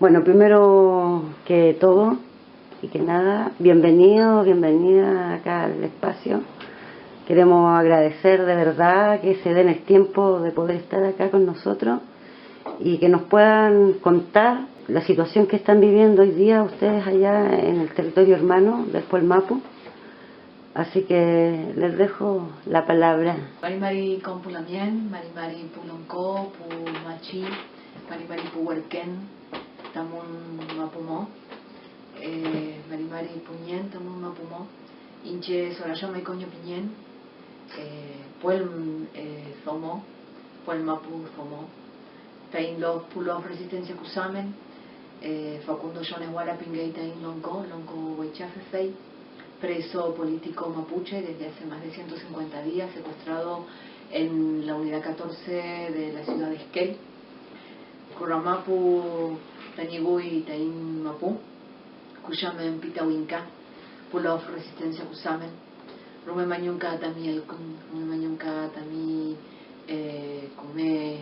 Bueno, primero que todo y que nada, bienvenido, bienvenida acá al espacio. Queremos agradecer de verdad que se den el tiempo de poder estar acá con nosotros y que nos puedan contar la situación que están viviendo hoy día ustedes allá en el territorio hermano del Pueblo Mapu. Así que les dejo la palabra. Marimari Compulamien, Marimari Pulonco, Pumachi, Marimari Puhuerquén, Tamun Mapumo, Marimari Puñén, Tamun Mapumo, Inche Sorayón Mecoño Piñén, Puel Zomo, Puel Mapu Zomo, Tain Los Pulos Resistencia Cusamen, Facundo Yonehuara Pinguei Tain Lonco, Lonco Huaychafefei, preso político mapuche desde hace más de 150 días, secuestrado en la unidad 14 de la ciudad de Esquel. Curamapu Tañigui Tain Mapu, Cuyamen Pitawinca, Pulov Resistencia Cusamen, Rume Mañunca Tami Elcun, Rume Mañunca Tami Kume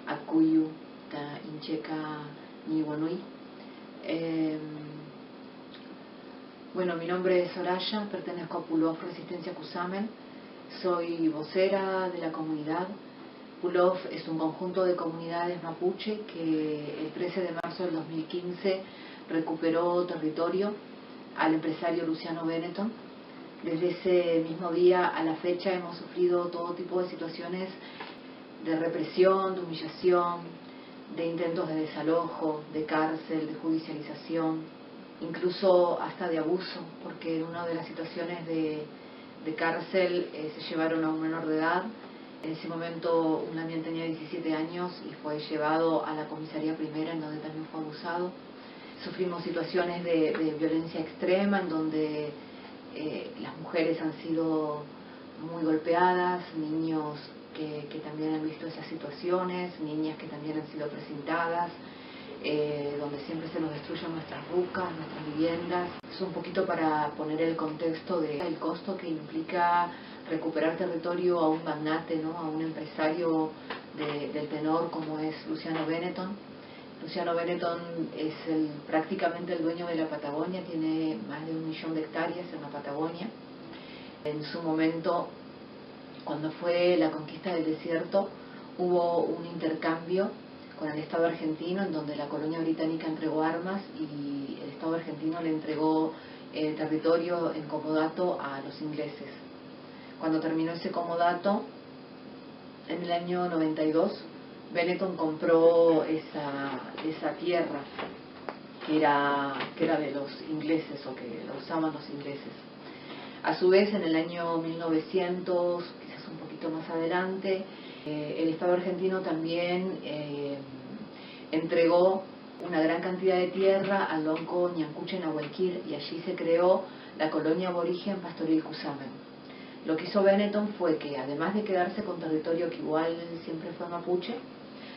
Akuyu, Ta Incheca Niwanui. Bueno, mi nombre es Soraya, pertenezco a Pulov Resistencia Cusamen, soy vocera de la comunidad. Pulov es un conjunto de comunidades mapuche que el 13 de marzo del 2015 recuperó territorio al empresario Luciano Benetton. Desde ese mismo día a la fecha hemos sufrido todo tipo de situaciones de represión, de humillación, de intentos de desalojo, de cárcel, de judicialización, incluso hasta de abuso, porque en una de las situaciones de cárcel se llevaron a un menor de edad. En ese momento un lamien tenía 17 años y fue llevado a la comisaría primera, en donde también fue abusado. Sufrimos situaciones de violencia extrema, en donde las mujeres han sido muy golpeadas, niños que también han visto esas situaciones, niñas que también han sido presentadas, donde siempre se nos destruyen nuestras rucas, nuestras viviendas. Es un poquito para poner el contexto del costo que implica recuperar territorio a un magnate, ¿no? A un empresario del tenor como es Luciano Benetton. Luciano Benetton es prácticamente el dueño de la Patagonia, tiene más de 1 millón de hectáreas en la Patagonia. En su momento, cuando fue la conquista del desierto, hubo un intercambio con el Estado argentino, en donde la colonia británica entregó armas y el Estado argentino le entregó territorio en comodato a los ingleses. Cuando terminó ese comodato, en el año 92, Benetton compró esa tierra que era de los ingleses, o que la usaban los ingleses. A su vez, en el año 1900, quizás un poquito más adelante, el Estado argentino también entregó una gran cantidad de tierra al lonco Ñancuche Nahuelquir, y allí se creó la colonia aborigen Pastoril Cusamen. Lo que hizo Benetton fue que, además de quedarse con territorio que igual siempre fue mapuche,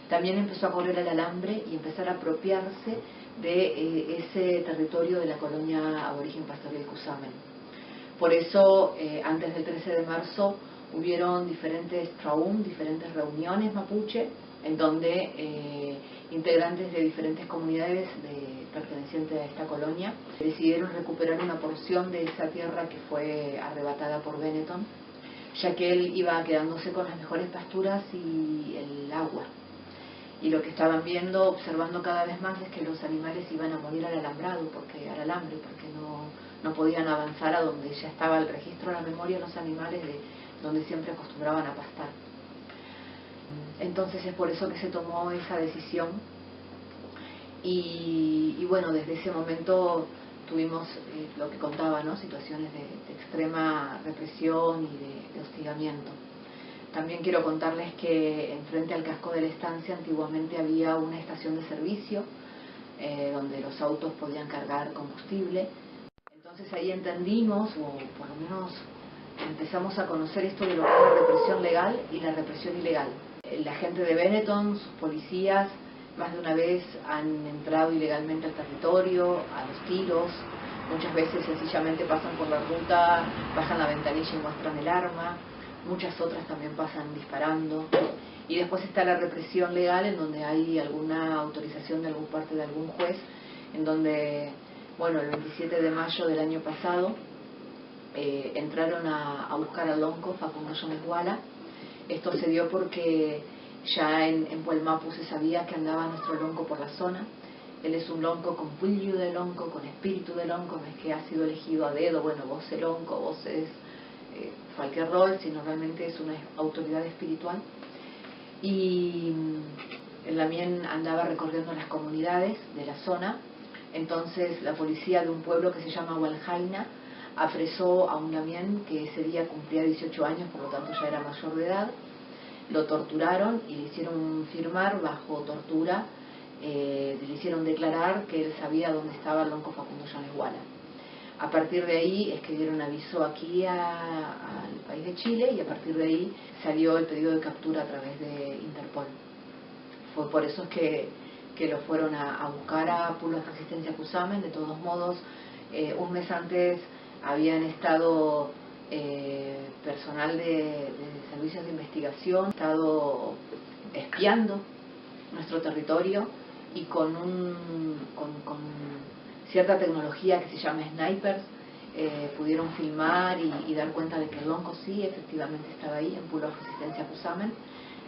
también empezó a correr el alambre y empezar a apropiarse de ese territorio de la colonia aborigen Pastoril Cusamen. Por eso, antes del 13 de marzo, hubieron diferentes traum, diferentes reuniones mapuche, en donde integrantes de diferentes comunidades pertenecientes a esta colonia decidieron recuperar una porción de esa tierra que fue arrebatada por Benetton, ya que él iba quedándose con las mejores pasturas y el agua. Y lo que estaban viendo, observando cada vez más, es que los animales iban a morir al alambre, porque no podían avanzar a donde ya estaba el registro de la memoria de los animales, de donde siempre acostumbraban a pastar. Entonces es por eso que se tomó esa decisión y bueno, desde ese momento tuvimos lo que contaba, ¿no? Situaciones de extrema represión y de hostigamiento. También quiero contarles que enfrente al casco de la estancia antiguamente había una estación de servicio donde los autos podían cargar combustible. Entonces ahí entendimos, o por lo menos empezamos a conocer esto de lo que es la represión legal y la represión ilegal. La gente de Benetton, sus policías, más de una vez han entrado ilegalmente al territorio, a los tiros. Muchas veces sencillamente pasan por la ruta, bajan la ventanilla y muestran el arma. muchas otras también pasan disparando. Y después está la represión legal, en donde hay alguna autorización de alguna parte de algún juez, en donde, bueno, el 27 de mayo del año pasado entraron a buscar al lonco Facundo Yonesguala. Esto se dio porque ya en Puelmapu se sabía que andaba nuestro lonco por la zona. Él es un lonco con puillo de lonco, con espíritu de lonco, no es que ha sido elegido a dedo, bueno, vos el lonco, vos es cualquier rol, sino realmente es una autoridad espiritual. Y él también andaba recorriendo las comunidades de la zona. Entonces la policía de un pueblo que se llama Hualjaina apresó a un lamien que ese día cumplía 18 años, por lo tanto ya era mayor de edad. Lo torturaron y le hicieron firmar bajo tortura, le hicieron declarar que él sabía dónde estaba el lonco Facundo Yonesguala. A partir de ahí escribieron aviso aquí al país de Chile, y a partir de ahí salió el pedido de captura a través de Interpol. Fue por eso que lo fueron a buscar a Pueblos de Resistencia Cusamen. De todos modos, un mes antes habían estado personal de servicios de investigación, estado espiando nuestro territorio, y con cierta tecnología que se llama snipers, pudieron filmar y dar cuenta de que el lonco sí efectivamente estaba ahí en Pueblos de Resistencia Cusamen.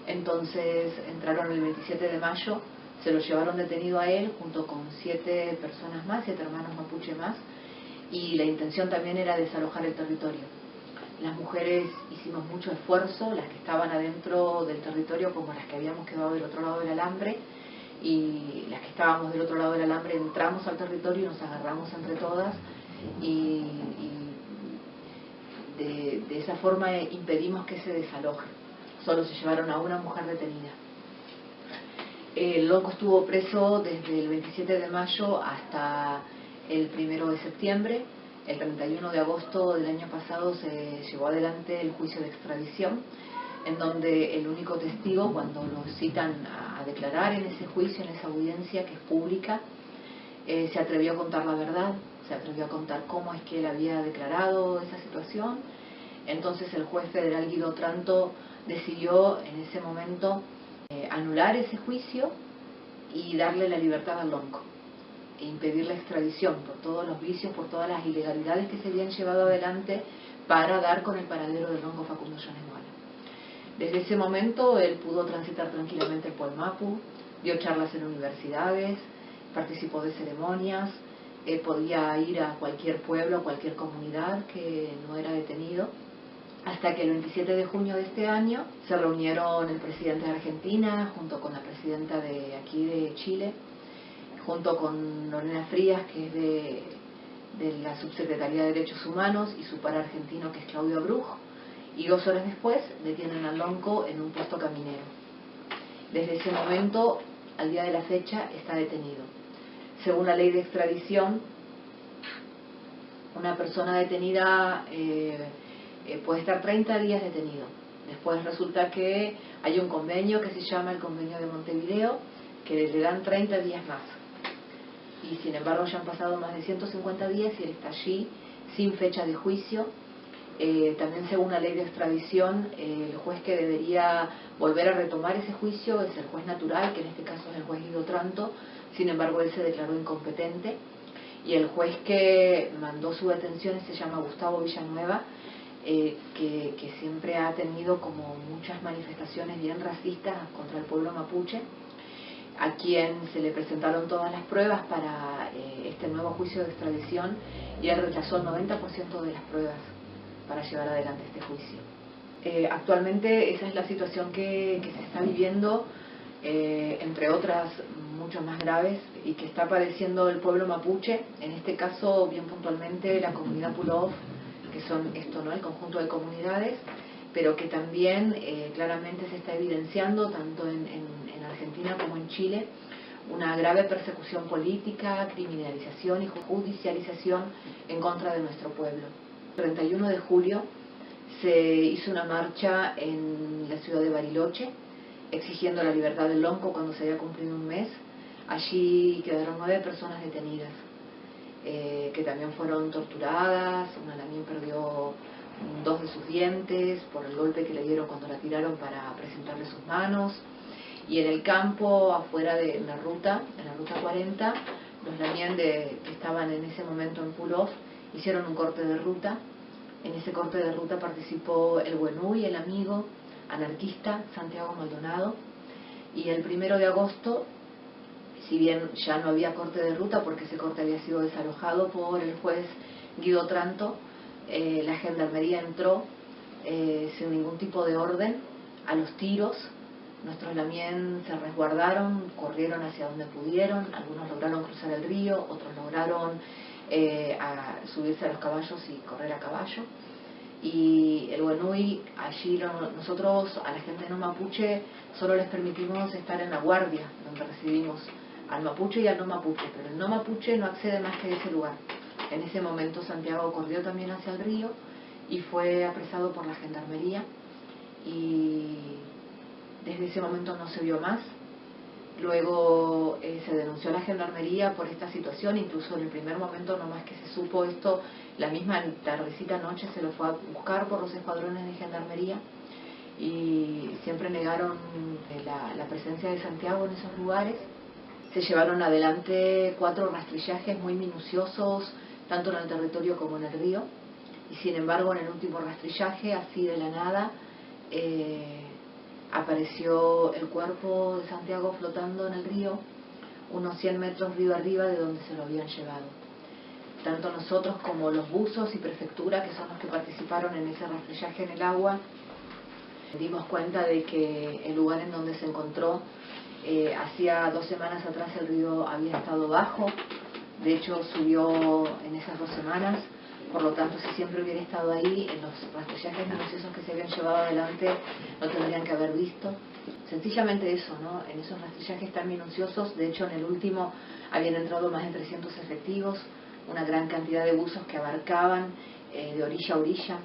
Entonces entraron el 27 de mayo, se lo llevaron detenido a él junto con 7 personas más, 7 hermanos mapuche más, y la intención también era desalojar el territorio. Las mujeres hicimos mucho esfuerzo, las que estaban adentro del territorio como las que habíamos quedado del otro lado del alambre, y las que estábamos del otro lado del alambre entramos al territorio y nos agarramos entre todas, y de esa forma impedimos que se desaloje. Solo se llevaron a una mujer detenida. El lonco estuvo preso desde el 27 de mayo hasta el 1 de septiembre. El 31 de agosto del año pasado se llevó adelante el juicio de extradición, en donde el único testigo, cuando lo citan a declarar en ese juicio, en esa audiencia que es pública, se atrevió a contar la verdad, se atrevió a contar cómo es que él había declarado esa situación. Entonces el juez federal Guido Otranto decidió en ese momento anular ese juicio y darle la libertad al lonco, e impedir la extradición por todos los vicios, por todas las ilegalidades que se habían llevado adelante para dar con el paradero del lonco Facundo Yonesguala. Desde ese momento él pudo transitar tranquilamente por el Mapu, dio charlas en universidades, participó de ceremonias, podía ir a cualquier pueblo, a cualquier comunidad que no era detenido, hasta que el 27 de junio de este año se reunieron el presidente de Argentina junto con la presidenta de aquí de Chile, junto con Lorena Frías, que es de la Subsecretaría de Derechos Humanos, y su par argentino, que es Claudio Bruj, y 2 horas después detienen al lonco en un puesto caminero. Desde ese momento, al día de la fecha, está detenido. Según la ley de extradición, una persona detenida puede estar 30 días detenido. Después resulta que hay un convenio que se llama el Convenio de Montevideo, que le dan 30 días más. Y sin embargo ya han pasado más de 150 días y él está allí sin fecha de juicio. También según la ley de extradición, el juez que debería volver a retomar ese juicio es el juez natural, que en este caso es el juez Guido Otranto. Sin embargo, él se declaró incompetente, y el juez que mandó su detención se llama Gustavo Villanueva, que siempre ha tenido como muchas manifestaciones bien racistas contra el pueblo mapuche, a quien se le presentaron todas las pruebas para este nuevo juicio de extradición, y él rechazó el 90% de las pruebas para llevar adelante este juicio. Actualmente esa es la situación que se está viviendo, entre otras mucho más graves, y que está padeciendo el pueblo mapuche, en este caso bien puntualmente la comunidad Pulov, que son esto, ¿no?, el conjunto de comunidades, pero que también claramente se está evidenciando tanto en Argentina como en Chile una grave persecución política, criminalización y judicialización en contra de nuestro pueblo. El 31 de julio se hizo una marcha en la ciudad de Bariloche exigiendo la libertad del lonco cuando se había cumplido un mes. Allí quedaron 9 personas detenidas, que también fueron torturadas. Una también perdió 2 de sus dientes por el golpe que le dieron cuando la tiraron para presentarle sus manos. Y en el campo, afuera de la ruta, en la ruta 40, los Lamien que estaban en ese momento en Pulov hicieron un corte de ruta. En ese corte de ruta participó el Buenú y el amigo anarquista Santiago Maldonado. Y el 1 de agosto, si bien ya no había corte de ruta porque ese corte había sido desalojado por el juez Guido Tranto, la gendarmería entró sin ningún tipo de orden a los tiros. Nuestros Lamien se resguardaron, corrieron hacia donde pudieron, algunos lograron cruzar el río, otros lograron subirse a los caballos y correr a caballo. Y el Buenui, allí nosotros a la gente no mapuche solo les permitimos estar en la guardia, donde recibimos al mapuche y al no mapuche, pero el no mapuche no accede más que a ese lugar. En ese momento Santiago corrió también hacia el río y fue apresado por la gendarmería, y desde ese momento no se vio más. Luego se denunció a la gendarmería por esta situación, incluso en el primer momento, nomás que se supo esto, la misma tardecita noche se lo fue a buscar por los escuadrones de gendarmería, y siempre negaron la presencia de Santiago en esos lugares. Se llevaron adelante 4 rastrillajes muy minuciosos, tanto en el territorio como en el río, y sin embargo en el último rastrillaje, así de la nada, apareció el cuerpo de Santiago flotando en el río, unos 100 metros río arriba de donde se lo habían llevado. Tanto nosotros como los buzos y prefectura, que son los que participaron en ese rastrillaje en el agua, dimos cuenta de que el lugar en donde se encontró, hacía 2 semanas atrás el río había estado bajo, de hecho subió en esas 2 semanas. Por lo tanto, si siempre hubiera estado ahí, en los rastrillajes minuciosos que se habían llevado adelante, lo tendrían que haber visto. Sencillamente eso, ¿no? En esos rastrillajes tan minuciosos, de hecho en el último habían entrado más de 300 efectivos, una gran cantidad de buzos que abarcaban de orilla a orilla.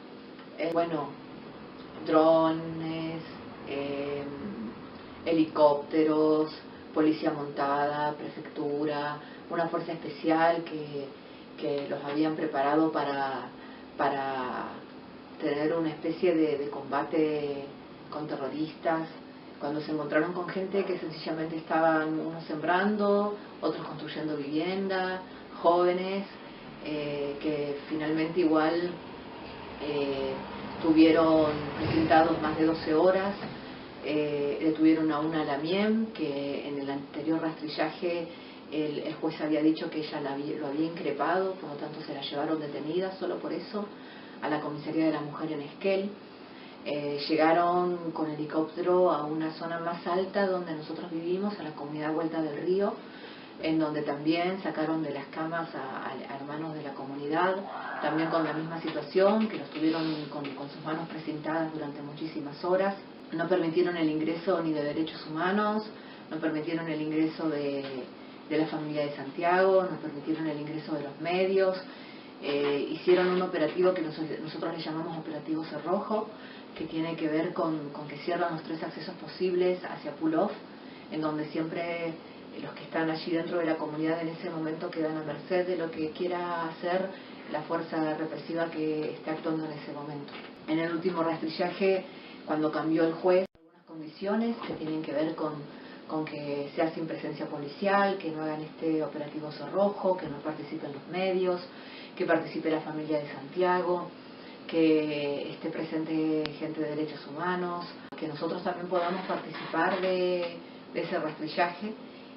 Drones, helicópteros, policía montada, prefectura, una fuerza especial que los habían preparado para tener una especie de combate con terroristas, cuando se encontraron con gente que sencillamente estaban unos sembrando, otros construyendo vivienda, jóvenes que finalmente igual tuvieron presentados más de 12 horas. Detuvieron a una Lamien que en el anterior rastrillaje el juez había dicho que ella lo había increpado, por lo tanto se la llevaron detenida solo por eso a la comisaría de la mujer en Esquel. Llegaron con helicóptero a una zona más alta donde nosotros vivimos, a la comunidad Vuelta del Río, en donde también sacaron de las camas a hermanos de la comunidad, también con la misma situación, que los tuvieron con sus manos precintadas durante muchísimas horas. No permitieron el ingreso ni de derechos humanos, no permitieron el ingreso de la familia de Santiago, no permitieron el ingreso de los medios. Hicieron un operativo que nosotros le llamamos Operativo Cerrojo, que tiene que ver con que cierran los 3 accesos posibles hacia Pulov, en donde siempre los que están allí dentro de la comunidad en ese momento quedan a merced de lo que quiera hacer la fuerza represiva que esté actuando en ese momento. En el último rastrillaje, cuando cambió el juez, algunas condiciones que tienen que ver con que sea sin presencia policial, que no hagan este operativo cerrojo, que no participen los medios, que participe la familia de Santiago, que esté presente gente de derechos humanos, que nosotros también podamos participar de ese rastrillaje,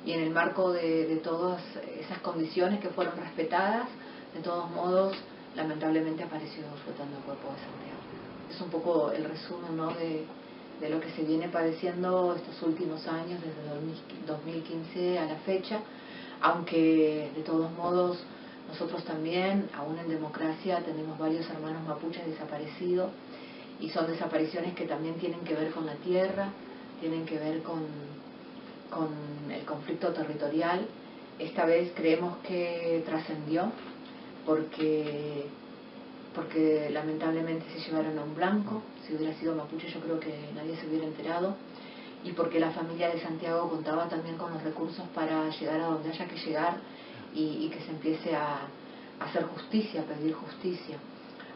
y en el marco de todas esas condiciones que fueron respetadas, de todos modos, lamentablemente apareció flotando el cuerpo de Santiago. Es un poco el resumen, ¿no?, de lo que se viene padeciendo estos últimos años, desde 2015 a la fecha, aunque de todos modos nosotros también, aún en democracia, tenemos varios hermanos mapuches desaparecidos, y son desapariciones que también tienen que ver con la tierra, tienen que ver con el conflicto territorial. Esta vez creemos que trascendió porque lamentablemente se llevaron a un blanco. Si hubiera sido mapuche yo creo que nadie se hubiera enterado, y porque la familia de Santiago contaba también con los recursos para llegar a donde haya que llegar y que se empiece a hacer justicia, a pedir justicia.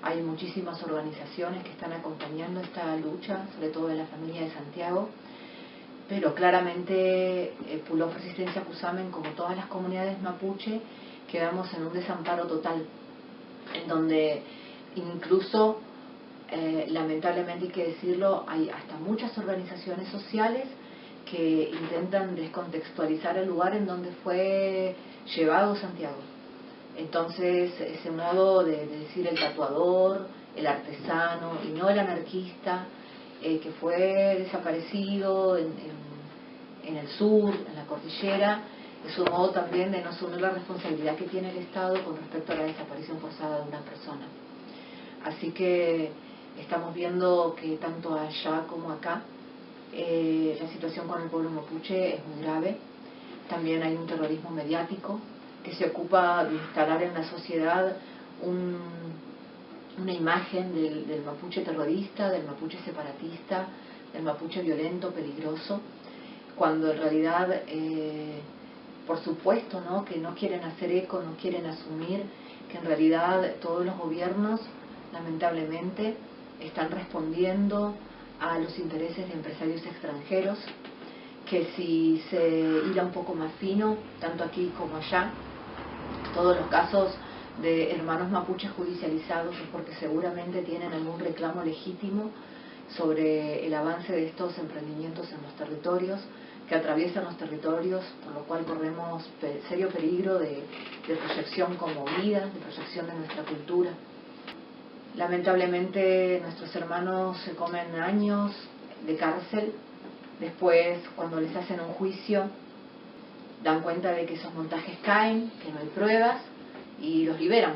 Hay muchísimas organizaciones que están acompañando esta lucha, sobre todo de la familia de Santiago, pero claramente Pulof Resistencia Cusamen, como todas las comunidades mapuche, quedamos en un desamparo total, en donde incluso, lamentablemente hay que decirlo, hay hasta muchas organizaciones sociales que intentan descontextualizar el lugar en donde fue llevado Santiago. Entonces, ese modo de decir el tatuador, el artesano y no el anarquista, que fue desaparecido en el sur, en la cordillera, es un modo también de no asumir la responsabilidad que tiene el Estado con respecto a la desaparición forzada de una persona. Así que estamos viendo que tanto allá como acá la situación con el pueblo mapuche es muy grave. También hay un terrorismo mediático que se ocupa de instalar en la sociedad una imagen del mapuche terrorista, del mapuche separatista, del mapuche violento, peligroso, cuando en realidad, por supuesto, ¿no?, que no quieren hacer eco, no quieren asumir que en realidad todos los gobiernos, lamentablemente, están respondiendo a los intereses de empresarios extranjeros, que si se hila un poco más fino, tanto aquí como allá, todos los casos de hermanos mapuches judicializados es porque seguramente tienen algún reclamo legítimo sobre el avance de estos emprendimientos en los territorios, que atraviesan los territorios, por lo cual corremos serio peligro de proyección como vida, de proyección de nuestra cultura. Lamentablemente nuestros hermanos se comen años de cárcel. Después, cuando les hacen un juicio, dan cuenta de que esos montajes caen, que no hay pruebas, y los liberan.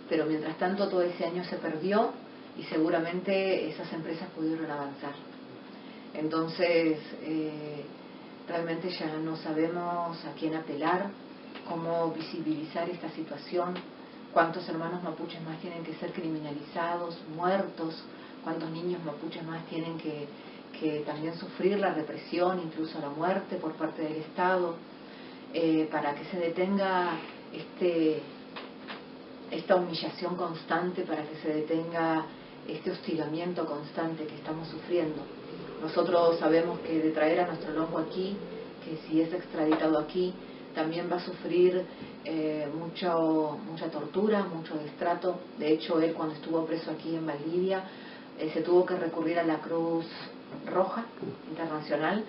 Pero mientras tanto todo ese año se perdió y seguramente esas empresas pudieron avanzar. Entonces, realmente ya no sabemos a quién apelar, cómo visibilizar esta situación, cuántos hermanos mapuches más tienen que ser criminalizados, muertos, cuántos niños mapuches más tienen que también sufrir la represión, incluso la muerte por parte del Estado, para que se detenga esta humillación constante, para que se detenga este hostigamiento constante que estamos sufriendo. Nosotros sabemos que de traer a nuestro lonco aquí, que si es extraditado aquí, también va a sufrir mucha tortura, mucho destrato. De hecho, él cuando estuvo preso aquí en Valdivia, se tuvo que recurrir a la Cruz Roja Internacional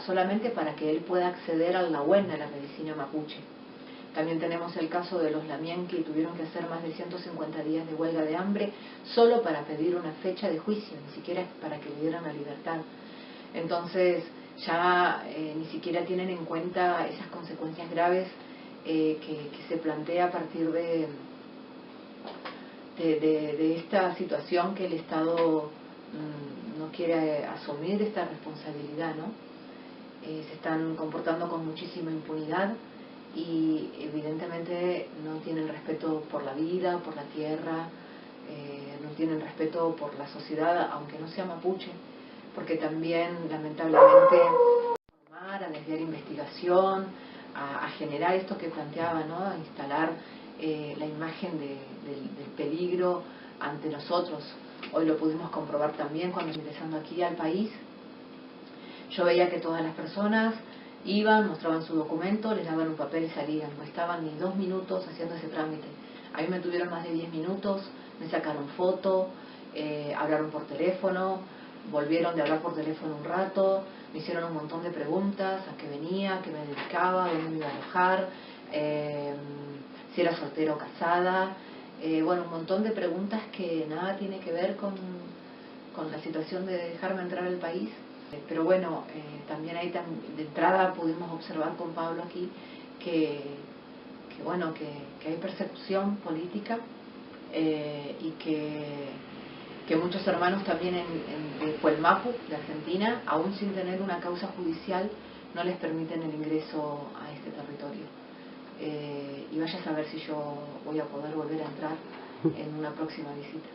solamente para que él pueda acceder al Nahuén, a la medicina mapuche. También tenemos el caso de los Lamien, que tuvieron que hacer más de 150 días de huelga de hambre solo para pedir una fecha de juicio, ni siquiera para que le dieran la libertad. Entonces ya ni siquiera tienen en cuenta esas consecuencias graves que se plantea a partir de esta situación que el Estado no quiere asumir esta responsabilidad, ¿no? Se están comportando con muchísima impunidad y evidentemente no tienen respeto por la vida, por la tierra, no tienen respeto por la sociedad, aunque no sea mapuche, porque también lamentablemente a desviar investigación, a generar esto que planteaba, ¿no?, a instalar la imagen del peligro ante nosotros. Hoy lo pudimos comprobar también cuando ingresando aquí al país. Yo veía que todas las personas iban, mostraban su documento, les daban un papel y salían. No estaban ni 2 minutos haciendo ese trámite. A mí me tuvieron más de 10 minutos, me sacaron foto, hablaron por teléfono, volvieron de hablar por teléfono un rato, me hicieron un montón de preguntas, a qué venía, a qué me dedicaba, dónde me iba a alojar, si era soltera o casada, bueno, un montón de preguntas que nada tiene que ver con la situación de dejarme entrar al país. Pero bueno, también ahí de entrada pudimos observar con Pablo aquí que hay persecución política y que muchos hermanos también de Puelmapu, de Argentina, aún sin tener una causa judicial, no les permiten el ingreso a este territorio. Y vaya a saber si yo voy a poder volver a entrar en una próxima visita.